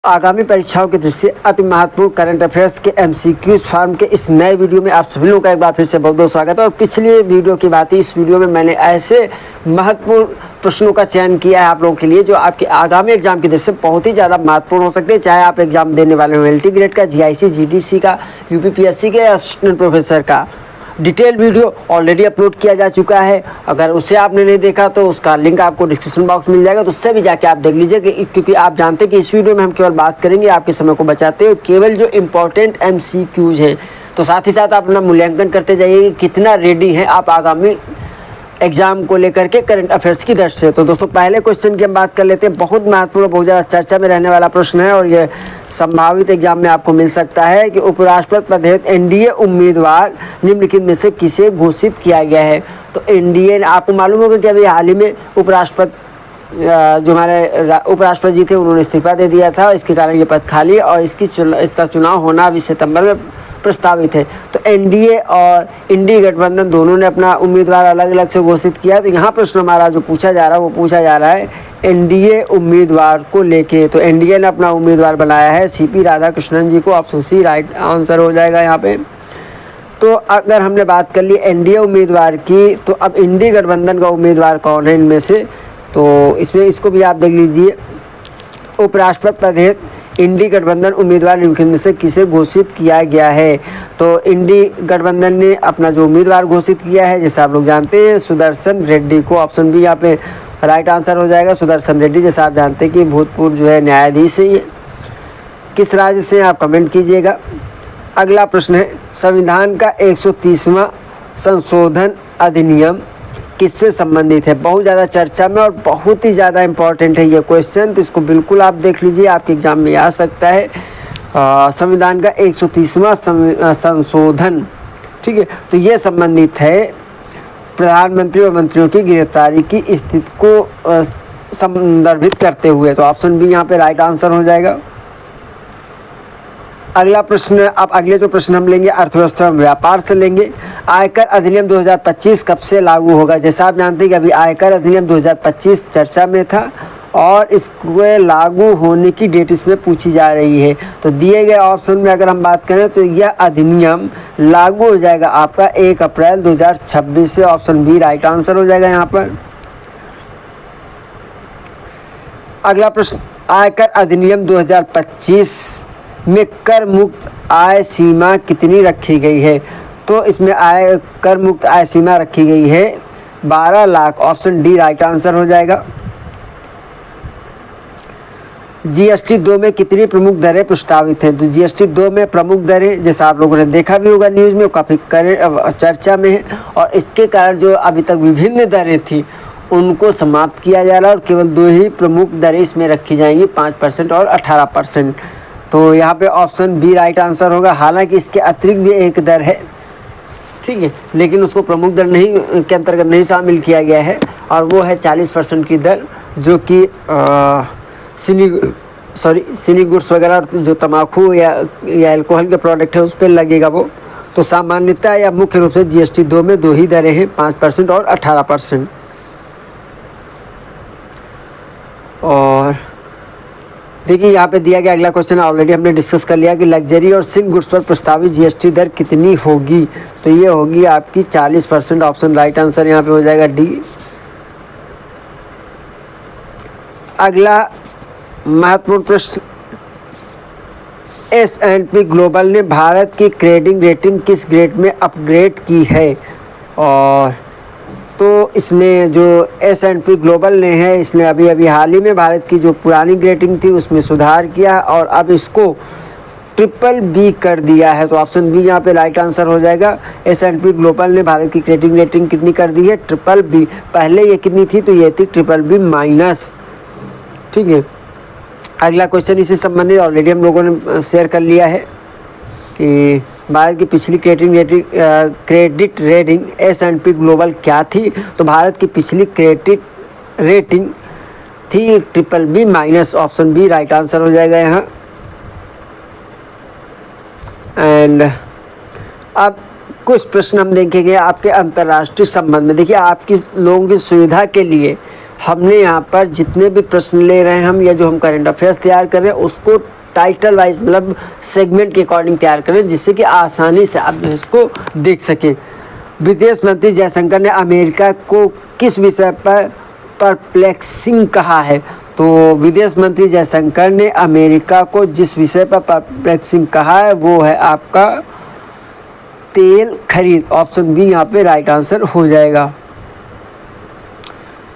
आगामी परीक्षाओं के दृष्टि से अति महत्वपूर्ण करंट अफेयर्स के एमसीक्यूज फॉर्म के इस नए वीडियो में आप सभी लोगों का एक बार फिर से बहुत बहुत स्वागत है। और पिछली वीडियो की बात ही इस वीडियो में मैंने ऐसे महत्वपूर्ण प्रश्नों का चयन किया है आप लोगों के लिए जो आपके आगामी एग्जाम की दृष्टि से बहुत ही ज़्यादा महत्वपूर्ण हो सकते हैं। चाहे आप एग्जाम देने वाले हो LT ग्रेड का, GIC GDC का, UPPSC के या असिस्टेंट प्रोफेसर का। डिटेल वीडियो ऑलरेडी अपलोड किया जा चुका है। अगर उसे आपने नहीं देखा तो उसका लिंक आपको डिस्क्रिप्शन बॉक्स मिल जाएगा, तो उससे भी जाके आप देख लीजिए क्योंकि आप जानते हैं कि इस वीडियो में हम केवल बात करेंगे आपके समय को बचाते हुए केवल जो इम्पोर्टेंट MCQs हैं। तो साथ ही साथ आप अपना मूल्यांकन करते जाइए कि कितना रेडी हैं आप आगामी एग्जाम को लेकर के करंट अफेयर्स की दृष्टि से। तो दोस्तों पहले क्वेश्चन की हम बात कर लेते हैं। बहुत महत्वपूर्ण, बहुत ज़्यादा चर्चा में रहने वाला प्रश्न है और ये संभावित एग्जाम में आपको मिल सकता है कि उपराष्ट्रपति पद हेतु NDA उम्मीदवार निम्नलिखित में से किसे घोषित किया गया है। तो NDA, आपको मालूम होगा कि अभी हाल ही में उपराष्ट्रपति जो हमारे उपराष्ट्रपति जी थे उन्होंने इस्तीफा दे दिया था। इसके कारण ये पद खाली और इसका चुनाव होना अभी सितंबर में प्रस्तावित है। तो NDA और इंडी गठबंधन दोनों ने अपना उम्मीदवार अलग अलग से घोषित किया। तो यहाँ प्रश्न हमारा जो पूछा जा रहा है वो पूछा जा रहा है NDA उम्मीदवार को लेके। तो NDA ने अपना उम्मीदवार बनाया है CP राधाकृष्णन जी को। ऑप्शन C राइट आंसर हो जाएगा यहाँ पे। तो अगर हमने बात कर ली NDA उम्मीदवार की, तो अब इंडी गठबंधन का उम्मीदवार कौन है इनमें से, तो इसमें इसको भी आप देख लीजिए। उपराष्ट्रपति पद हेतु इंडी गठबंधन उम्मीदवार निम्नलिखित में से किसे घोषित किया गया है। तो इंडी गठबंधन ने अपना जो उम्मीदवार घोषित किया है, जैसे आप लोग जानते हैं, सुदर्शन रेड्डी को। ऑप्शन B यहाँ पे राइट आंसर हो जाएगा। सुदर्शन रेड्डी जैसा आप जानते हैं कि भूतपूर्व जो है न्यायाधीश है। ये किस राज्य से आप कमेंट कीजिएगा। अगला प्रश्न है, संविधान का 130वां संशोधन अधिनियम किससे संबंधित है। बहुत ज़्यादा चर्चा में और बहुत ही ज़्यादा इम्पॉर्टेंट है ये क्वेश्चन, तो इसको बिल्कुल आप देख लीजिए, आपके एग्जाम में आ सकता है। संविधान का 130वां संशोधन, ठीक है, तो ये संबंधित है प्रधानमंत्री और मंत्रियों की गिरफ्तारी की स्थिति को संदर्भित करते हुए। तो ऑप्शन B यहाँ पे राइट आंसर हो जाएगा। अगला प्रश्न, अब अगले जो प्रश्न हम लेंगे अर्थव्यवस्था और व्यापार से लेंगे। आयकर अधिनियम 2025 कब से लागू होगा। जैसा आप जानते हैं कि अभी आयकर अधिनियम 2025 चर्चा में था और इसके लागू होने की डेट इसमें पूछी जा रही है। तो दिए गए ऑप्शन में अगर हम बात करें तो यह अधिनियम लागू हो जाएगा आपका 1 अप्रैल 2026 से। ऑप्शन B राइट आंसर हो जाएगा यहाँ पर। अगला प्रश्न, आयकर अधिनियम 2025 में कर मुक्त आय सीमा कितनी रखी गई है। तो इसमें आय कर मुक्त आय सीमा रखी गई है 12 lakh. Option D right answer हो जाएगा। GST 2 में कितनी प्रमुख दरें प्रस्तावित हैं। तो GST 2 में प्रमुख दरें, जैसा आप लोगों ने देखा भी होगा न्यूज़ में, काफ़ी चर्चा में है और इसके कारण जो अभी तक विभिन्न दरें थी उनको समाप्त किया जा रहा है और केवल 2 ही प्रमुख दरें इसमें रखी जाएंगी, 5% और 18%। तो यहाँ पे ऑप्शन B राइट आंसर होगा। हालांकि इसके अतिरिक्त भी एक दर है, ठीक है, लेकिन उसको प्रमुख दर नहीं के अंतर्गत नहीं शामिल किया गया है और वो है 40% की दर, जो कि चीनी गुड्स वगैरह जो तम्बाकू या अल्कोहल के प्रोडक्ट है उस पर लगेगा वो। तो सामान्यतः या मुख्य रूप से GST 2 में 2 ही दरें हैं, 5% और 18%। और देखिए यहाँ पे दिया गया अगला क्वेश्चन ऑलरेडी हमने डिस्कस कर लिया कि लग्जरी और सिंह गुड्स पर प्रस्तावित GST दर कितनी होगी। तो ये होगी आपकी 40%। ऑप्शन राइट आंसर यहाँ पे हो जाएगा D। अगला महत्वपूर्ण प्रश्न, S&P ग्लोबल ने भारत की क्रेडिट रेटिंग किस ग्रेड में अपग्रेड की है। और तो इसने जो S&P ग्लोबल ने है, इसने अभी हाल ही में भारत की जो पुरानी रेटिंग थी उसमें सुधार किया और अब इसको BBB कर दिया है। तो ऑप्शन B यहाँ पे राइट आंसर हो जाएगा। S&P ग्लोबल ने भारत की क्रेडिट रेटिंग कितनी कर दी है, BBB। पहले ये कितनी थी, तो ये थी BBB-, ठीक है। अगला क्वेश्चन इसी संबंधित ऑलरेडी हम लोगों ने शेयर कर लिया है कि भारत की पिछली क्रेडिट रेटिंग S&P ग्लोबल क्या थी। तो भारत की पिछली क्रेडिट रेटिंग थी BBB-। Option B right answer हो जाएगा यहाँ। एंड अब कुछ प्रश्न हम देखेंगे आपके अंतर्राष्ट्रीय संबंध में। देखिए आपकी लोगों की सुविधा के लिए हमने यहाँ पर जितने भी प्रश्न ले रहे हैं हम, या जो हम करंट अफेयर्स तैयार कर रहे हैं उसको टाइटल वाइज मतलब सेगमेंट के अकॉर्डिंग तैयार करें, जिससे कि आसानी से आप इसको देख सकें। विदेश मंत्री जयशंकर ने अमेरिका को किस विषय पर परप्लेक्सिंग कहा है? तो विदेश मंत्री जयशंकर ने अमेरिका को जिस विषय पर परप्लेक्सिंग कहा है वो है आपका तेल खरीद। ऑप्शन बी यहाँ पे राइट आंसर हो जाएगा।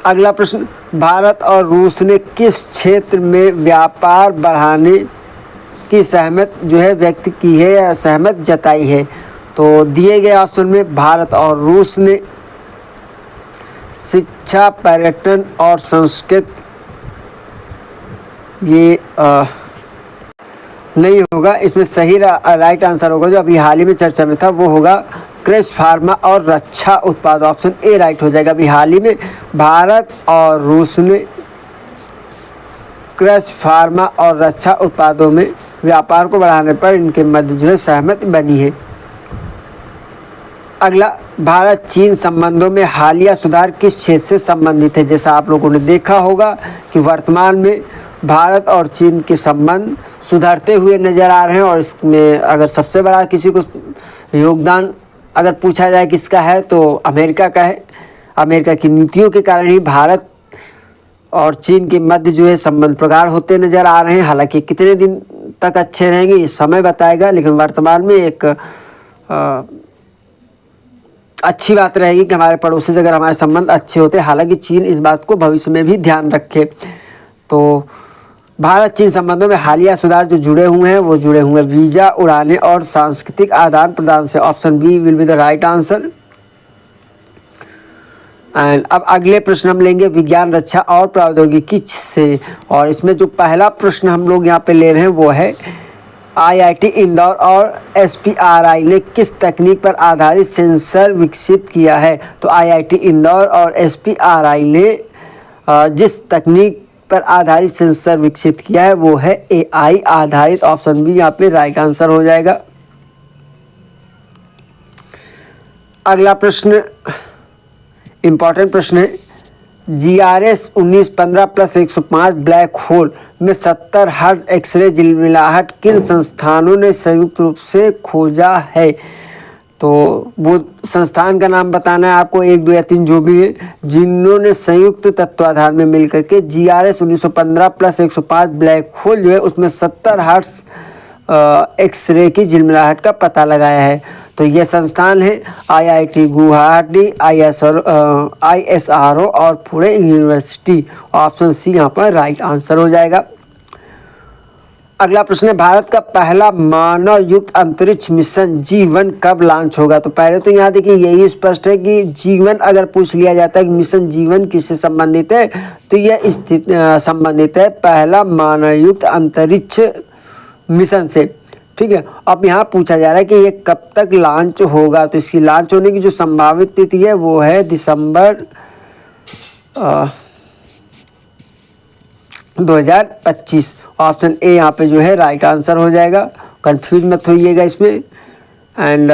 अगला प्रश्न, भारत और रूस ने किस क्षेत्र में व्यापार बढ़ाने की सहमत जो है व्यक्त की है या सहमत जताई है? तो दिए गए ऑप्शन में भारत और रूस ने शिक्षा, पर्यटन और संस्कृति, ये नहीं होगा, इसमें सही राइट आंसर होगा जो अभी हाल ही में चर्चा में था वो होगा कृषि, फार्मा और रक्षा उत्पाद। ऑप्शन ए राइट हो जाएगा। अभी हाल ही में भारत और रूस ने कृषि, फार्मा और रक्षा उत्पादों में व्यापार को बढ़ाने पर इनके मध्य जो है सहमति बनी है। अगला, भारत चीन संबंधों में हालिया सुधार किस क्षेत्र से संबंधित है? जैसा आप लोगों ने देखा होगा कि वर्तमान में भारत और चीन के संबंध सुधरते हुए नज़र आ रहे हैं, और इसमें अगर सबसे बड़ा किसी को योगदान अगर पूछा जाए किसका है तो अमेरिका का है। अमेरिका की नीतियों के कारण ही भारत और चीन के मध्य जो है संबंध प्रगाढ़ होते नज़र आ रहे हैं। हालांकि कितने दिन तक अच्छे रहेंगे ये समय बताएगा, लेकिन वर्तमान में एक अच्छी बात रहेगी कि हमारे पड़ोसी से अगर हमारे संबंध अच्छे होते। हालांकि चीन इस बात को भविष्य में भी ध्यान रखे। तो भारत चीन संबंधों में हालिया सुधार जो जुड़े हुए हैं वो जुड़े हुए वीज़ा, उड़ानें और सांस्कृतिक आदान प्रदान से। Option B will be the right answer. And अब अगले प्रश्न हम लेंगे विज्ञान, रक्षा और प्रौद्योगिकी से, और इसमें जो पहला प्रश्न हम लोग यहाँ पे ले रहे हैं वो है आईआईटी इंदौर और एसपीआरआई ने किस तकनीक पर आधारित सेंसर विकसित किया है? तो आईआईटी इंदौर और एसपीआरआई ने जिस तकनीक पर आधारित सेंसर विकसित किया है वो है एआई आधारित। ऑप्शन बी यहाँ पे राइट आंसर हो जाएगा। अगला प्रश्न इंपॉर्टेंट प्रश्न है, GRS 1915+105 ब्लैक होल में 70 हर्ट्ज एक्सरे झिलमिलाहट किन संस्थानों ने संयुक्त रूप से खोजा है? तो वो संस्थान का नाम बताना है आपको, 1, 2 या 3 जो भी है, जिन्होंने संयुक्त तत्वाधान में मिलकर के GRS 1915+105 ब्लैक होल जो है उसमें 70 हर्ट्ज एक्सरे की झिलमिलाहट का पता लगाया है। तो ये संस्थान है IIT गुवाहाटी, ISRO और पुणे यूनिवर्सिटी। ऑप्शन सी यहाँ पर राइट आंसर हो जाएगा। अगला प्रश्न है, भारत का पहला मानव युक्त अंतरिक्ष मिशन G1 कब लॉन्च होगा? तो पहले तो यहाँ देखिए यही स्पष्ट है कि G1 अगर पूछ लिया जाता है कि मिशन G1 किससे संबंधित है तो यह संबंधित है पहला मानव युक्त अंतरिक्ष मिशन से। ठीक है, अब यहाँ पूछा जा रहा है कि ये कब तक लॉन्च होगा? तो इसकी लॉन्च होने की जो संभावित तिथि है वो है दिसंबर 2025। ऑप्शन ए यहाँ पे जो है राइट आंसर हो जाएगा, कंफ्यूज मत होइएगा इसमें। एंड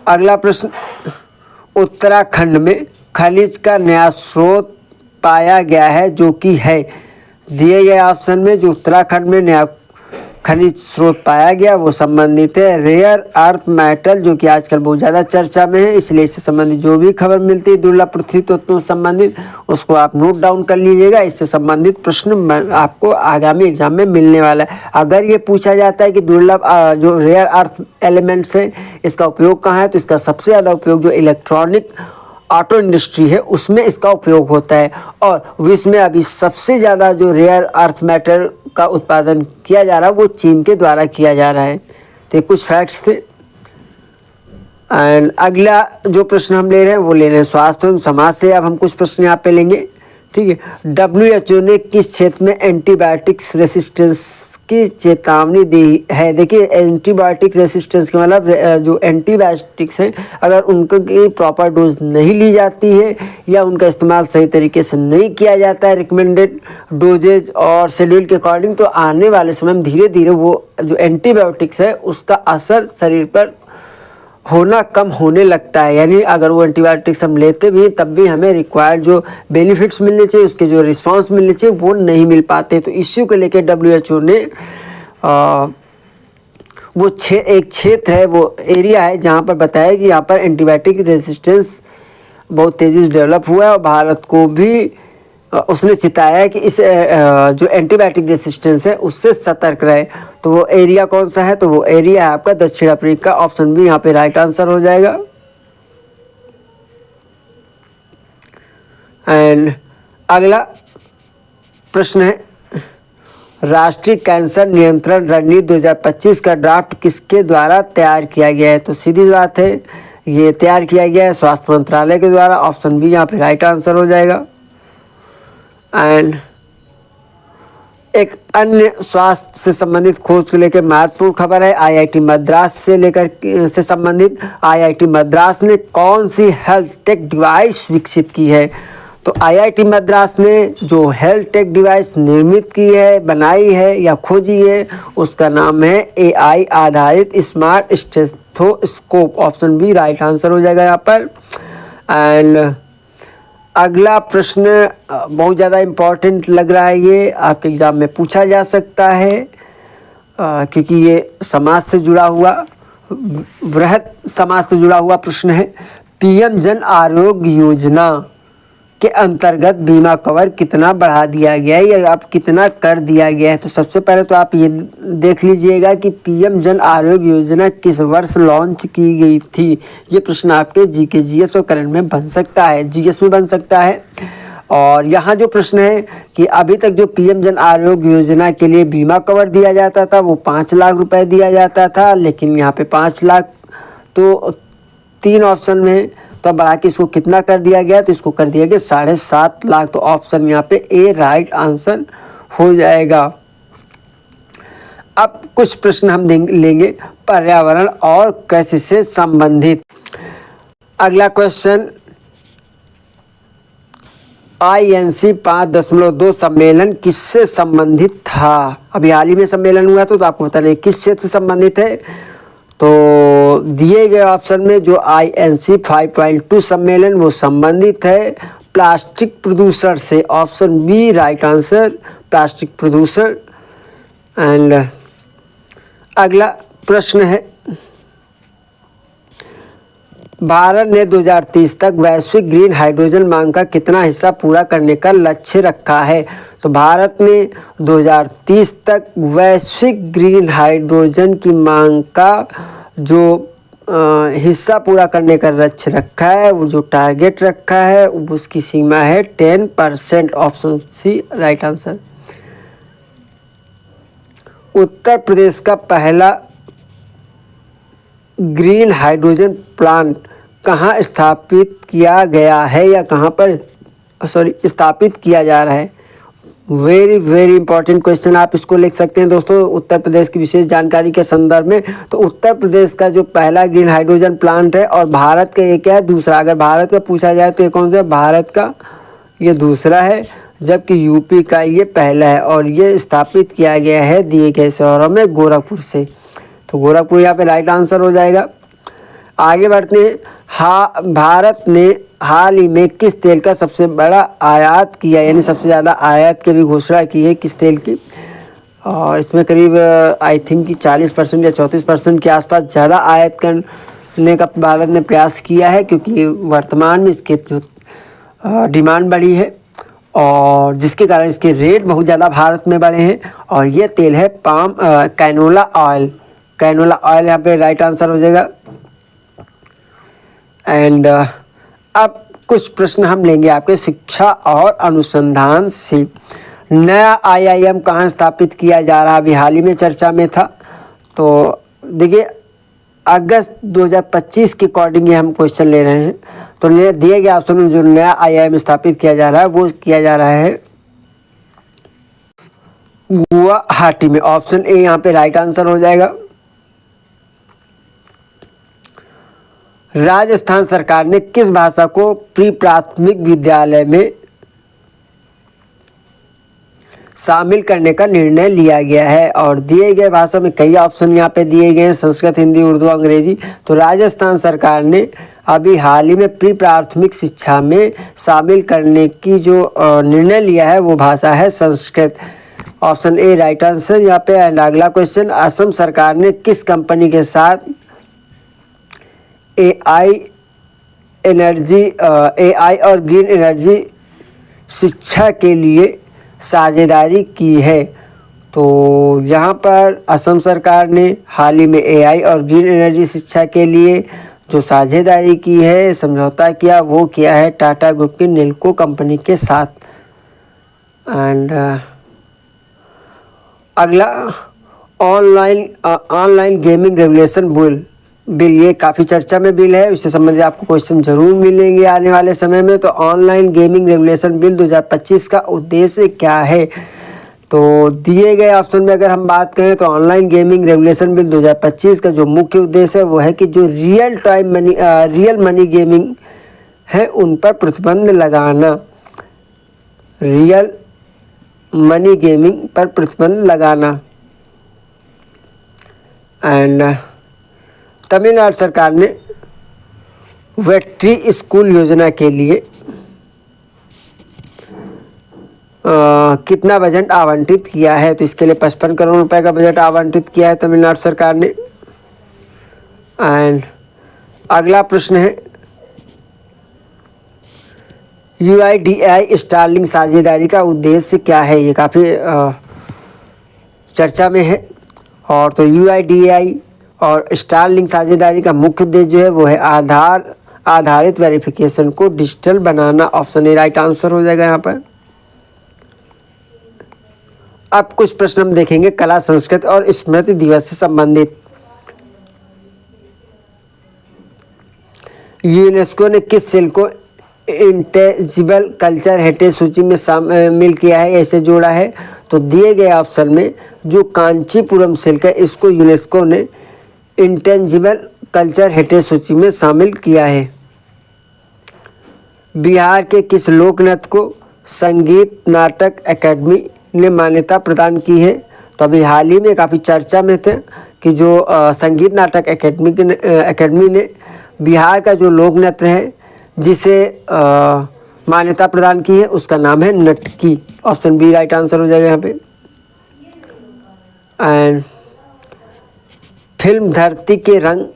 अगला प्रश्न, उत्तराखंड में खनिज का नया स्रोत पाया गया है जो कि है, दिए गए ऑप्शन में जो उत्तराखंड में नया खनिज स्रोत पाया गया वो संबंधित है रेयर अर्थ मेटल, जो कि आजकल बहुत ज़्यादा चर्चा में है, इसलिए इससे संबंधित जो भी खबर मिलती है दुर्लभ पृथ्वी तत्वों से संबंधित उसको आप नोट डाउन कर लीजिएगा। इससे संबंधित प्रश्न आपको आगामी एग्जाम में मिलने वाला है। अगर ये पूछा जाता है कि दुर्लभ जो रेयर अर्थ एलिमेंट्स है इसका उपयोग कहाँ है, तो इसका सबसे ज़्यादा उपयोग जो इलेक्ट्रॉनिक ऑटो इंडस्ट्री है उसमें इसका उपयोग होता है, और विश्व में अभी सबसे ज़्यादा जो रेयर अर्थ मेटल का उत्पादन किया जा रहा है वो चीन के द्वारा किया जा रहा है। तो ये कुछ फैक्ट्स थे। एंड अगला जो प्रश्न हम ले रहे हैं वो ले रहे हैं स्वास्थ्य एवं समाज से। अब हम कुछ प्रश्न यहाँ पे लेंगे। ठीक है, WHO ने किस क्षेत्र में एंटीबायोटिक्स रेसिस्टेंस की चेतावनी दी है? देखिए एंटीबायोटिक रेसिस्टेंस के मतलब जो एंटीबायोटिक्स हैं अगर उनकी प्रॉपर डोज नहीं ली जाती है या उनका इस्तेमाल सही तरीके से नहीं किया जाता है रिकमेंडेड डोजेज और शेड्यूल के अकॉर्डिंग, तो आने वाले समय में धीरे धीरे वो जो एंटीबायोटिक्स है उसका असर शरीर पर होना कम होने लगता है, यानी अगर वो एंटीबायोटिक्स हम लेते भी तब भी हमें रिक्वायर्ड जो बेनिफिट्स मिलने चाहिए, उसके जो रिस्पांस मिलने चाहिए वो नहीं मिल पाते। तो इश्यू को लेकर WHO ने वो एक क्षेत्र है, वो एरिया है जहाँ पर बताया कि यहाँ पर एंटीबायोटिक रेजिस्टेंस बहुत तेज़ी से डेवलप हुआ है और भारत को भी उसने चिताया है कि इस जो एंटीबायोटिक रेजिस्टेंस है उससे सतर्क रहे। तो वो एरिया कौन सा है? तो वो एरिया है आपका दक्षिण अफ्रीका। ऑप्शन बी यहाँ पे राइट आंसर हो जाएगा। एंड अगला प्रश्न है, राष्ट्रीय कैंसर नियंत्रण रणनीति 2025 का ड्राफ्ट किसके द्वारा तैयार किया गया है? तो सीधी बात है, ये तैयार किया गया है स्वास्थ्य मंत्रालय के द्वारा। ऑप्शन बी यहाँ पे राइट आंसर हो जाएगा। एंड एक अन्य स्वास्थ्य से संबंधित खोज को लेकर महत्वपूर्ण खबर है, IIT मद्रास से संबंधित। IIT मद्रास ने कौन सी हेल्थ टेक डिवाइस विकसित की है? तो IIT मद्रास ने जो हेल्थ टेक डिवाइस निर्मित की है, बनाई है या खोजी है, उसका नाम है AI आधारित smart stethoscope. Option B right answer हो जाएगा यहाँ पर। एंड अगला प्रश्न बहुत ज़्यादा इम्पॉर्टेंट लग रहा है, ये आपके एग्ज़ाम में पूछा जा सकता है क्योंकि ये समाज से जुड़ा हुआ, वृहद समाज से जुड़ा हुआ प्रश्न है। PM जन आरोग्य योजना के अंतर्गत बीमा कवर कितना बढ़ा दिया गया है या आप कितना कर दिया गया है? तो सबसे पहले तो आप ये देख लीजिएगा कि PM जन आरोग्य योजना किस वर्ष लॉन्च की गई थी। ये प्रश्न आपके GK GS और करंट में बन सकता है, GS में बन सकता है। और यहाँ जो प्रश्न है कि अभी तक जो PM जन आरोग्य योजना के लिए बीमा कवर दिया जाता था वो 5 लाख रुपए दिया जाता था, लेकिन यहाँ पे 5 लाख तो 3 ऑप्शन में, तो बढ़ा के इसको कितना कर दिया गया? तो इसको कर दिया गया 7.5 लाख। तो ऑप्शन यहाँ पे ए राइट आंसर हो जाएगा। अब कुछ प्रश्न हम लेंगे पर्यावरण और कृषि से संबंधित। अगला क्वेश्चन, INC 5.2 सम्मेलन किससे संबंधित था? अभी हाल ही में सम्मेलन हुआ तो आपको पता नहीं किस क्षेत्र से संबंधित है। तो दिए गए ऑप्शन में जो INC 5.2 सम्मेलन वो संबंधित है प्लास्टिक प्रदूषण से। Option B right answer, plastic प्रदूषण। एंड अगला प्रश्न है, भारत ने 2030 तक वैश्विक ग्रीन हाइड्रोजन मांग का कितना हिस्सा पूरा करने का लक्ष्य रखा है? तो भारत ने 2030 तक वैश्विक ग्रीन हाइड्रोजन की मांग का जो हिस्सा पूरा करने का लक्ष्य रखा है, वो जो टारगेट रखा है उसकी सीमा है 10%। Option C right answer. Uttar Pradesh का पहला ग्रीन हाइड्रोजन प्लांट कहाँ स्थापित किया गया है या कहाँ पर स्थापित किया जा रहा है? वेरी वेरी इंपॉर्टेंट क्वेश्चन, आप इसको लिख सकते हैं दोस्तों उत्तर प्रदेश की विशेष जानकारी के संदर्भ में। तो उत्तर प्रदेश का जो पहला ग्रीन हाइड्रोजन प्लांट है, और भारत का ये क्या है? दूसरा। अगर भारत का पूछा जाए तो ये कौन सा है? भारत का ये दूसरा है, जबकि यूपी का ये पहला है और ये स्थापित किया गया है दिए गए शहरों में गोरखपुर से। तो गोरखपुर यहाँ पे राइट आंसर हो जाएगा। आगे बढ़ते हैं। भारत ने हाल ही में किस तेल का सबसे बड़ा आयात किया, यानी सबसे ज़्यादा आयात की भी घोषणा की है किस तेल की? और इसमें करीब आई थिंक कि 40% या 34% के आसपास ज़्यादा आयात करने का भारत ने प्रयास किया है, क्योंकि वर्तमान में इसके जो डिमांड बढ़ी है और जिसके कारण इसके रेट बहुत ज़्यादा भारत में बढ़े हैं। और ये तेल है कैनोला ऑयल। कैनोला ऑयल यहाँ पे राइट आंसर हो जाएगा। एंड अब कुछ प्रश्न हम लेंगे आपके शिक्षा और अनुसंधान से। नया IIM कहाँ स्थापित किया जा रहा है? अभी हाल ही में चर्चा में था। तो देखिए अगस्त 2025 के अकॉर्डिंग ये हम क्वेश्चन ले रहे हैं। तो दिए गए ऑप्शन में जो नया IIM स्थापित किया जा रहा है वो किया जा रहा है गुवाहाटी में। ऑप्शन ए यहाँ पे राइट आंसर हो जाएगा। राजस्थान सरकार ने किस भाषा को प्री प्राथमिक विद्यालय में शामिल करने का निर्णय लिया गया है। और दिए गए भाषा में कई ऑप्शन यहाँ पे दिए गए हैं, संस्कृत, हिंदी, उर्दू, अंग्रेजी। तो राजस्थान सरकार ने अभी हाल ही में प्री प्राथमिक शिक्षा में शामिल करने की जो निर्णय लिया है वो भाषा है Sanskrit. Option A right answer यहाँ पे। एंड अगला क्वेश्चन, असम सरकार ने किस कंपनी के साथ एआई और ग्रीन एनर्जी शिक्षा के लिए साझेदारी की है? तो यहाँ पर असम सरकार ने हाल ही में एआई और ग्रीन एनर्जी शिक्षा के लिए जो साझेदारी की है, समझौता किया, वो किया है टाटा ग्रुप की नेल्को कंपनी के साथ। एंड अगला, ऑनलाइन गेमिंग रेगुलेशन बिल, ये काफ़ी चर्चा में बिल है, उससे संबंधित आपको क्वेश्चन जरूर मिलेंगे आने वाले समय में। तो ऑनलाइन गेमिंग रेगुलेशन बिल 2025 का उद्देश्य क्या है? तो दिए गए ऑप्शन में अगर हम बात करें तो ऑनलाइन गेमिंग रेगुलेशन बिल 2025 का जो मुख्य उद्देश्य है वो है कि जो रियल मनी गेमिंग है उन पर प्रतिबंध लगाना, रियल मनी गेमिंग पर प्रतिबंध लगाना। एंड तमिलनाडु सरकार ने वेट्री स्कूल योजना के लिए कितना बजट आवंटित किया है? तो इसके लिए 55 करोड़ रुपए का बजट आवंटित किया है तमिलनाडु सरकार ने। एंड अगला प्रश्न है, UIDAI स्टारलिंक साझेदारी का उद्देश्य क्या है? ये काफ़ी चर्चा में है। और तो UIDAI और स्टारलिंक साझेदारी का मुख्य उद्देश्य जो है वो है आधार आधारित वेरिफिकेशन को digital banana. Option A right answer हो जाएगा यहाँ पर। अब कुछ प्रश्न हम देखेंगे कला, संस्कृति और स्मृति दिवस से संबंधित। यूनेस्को ने किस सेल को इंटेजिबल कल्चर हेरिटेज सूची में शामिल किया है, ऐसे जोड़ा है? तो दिए गए ऑप्शन में जो कांचीपुरम सिल्क है इसको यूनेस्को ने इंटेंजिबल कल्चर हेरिटेज सूची में शामिल किया है। बिहार के किस लोक नृत्य को संगीत नाटक अकेडमी ने मान्यता प्रदान की है? तो अभी हाल ही में काफ़ी चर्चा में थे कि जो संगीत नाटक अकेडमी ने बिहार का जो लोक नृत्य है जिसे मान्यता प्रदान की है उसका नाम है नटकी। ऑप्शन बी राइट आंसर हो जाएगा यहाँ पे। एंड फिल्म धरती के रंग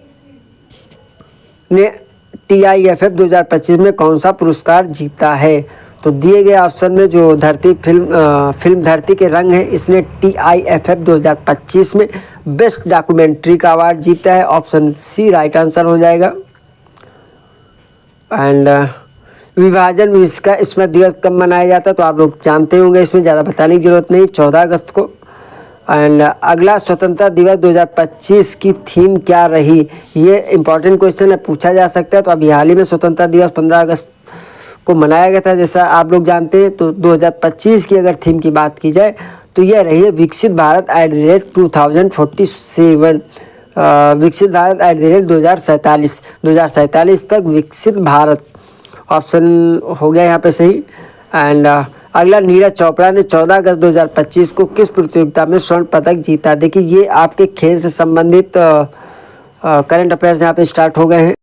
ने TIFF 2025 में कौन सा पुरस्कार जीता है? तो दिए गए ऑप्शन में जो फिल्म धरती के रंग है इसने TIFF 2025 में बेस्ट डॉक्यूमेंट्री का अवार्ड जीता है। ऑप्शन सी राइट आंसर हो जाएगा। एंड विभाजन विश्व का स्मृति दिवस कब मनाया जाता है? तो आप लोग जानते होंगे, इसमें ज़्यादा बताने की जरूरत नहीं, 14 अगस्त को। एंड अगला, स्वतंत्रता दिवस 2025 की थीम क्या रही? ये इंपॉर्टेंट क्वेश्चन है, पूछा जा सकता है। तो अभी हाल ही में स्वतंत्रता दिवस 15 अगस्त को मनाया गया था, जैसा आप लोग जानते हैं। तो 2025 की अगर थीम की बात की जाए तो यह रही है विकसित भारत @2047, विकसित भारत @2047 तक विकसित भारत। ऑप्शन हो गया यहाँ पे सही। एंड अगला, नीरज चोपड़ा ने 14 अगस्त 2025 को किस प्रतियोगिता में स्वर्ण पदक जीता? देखिए ये आपके खेल से संबंधित करंट अफेयर्स यहाँ पे स्टार्ट हो गए हैं।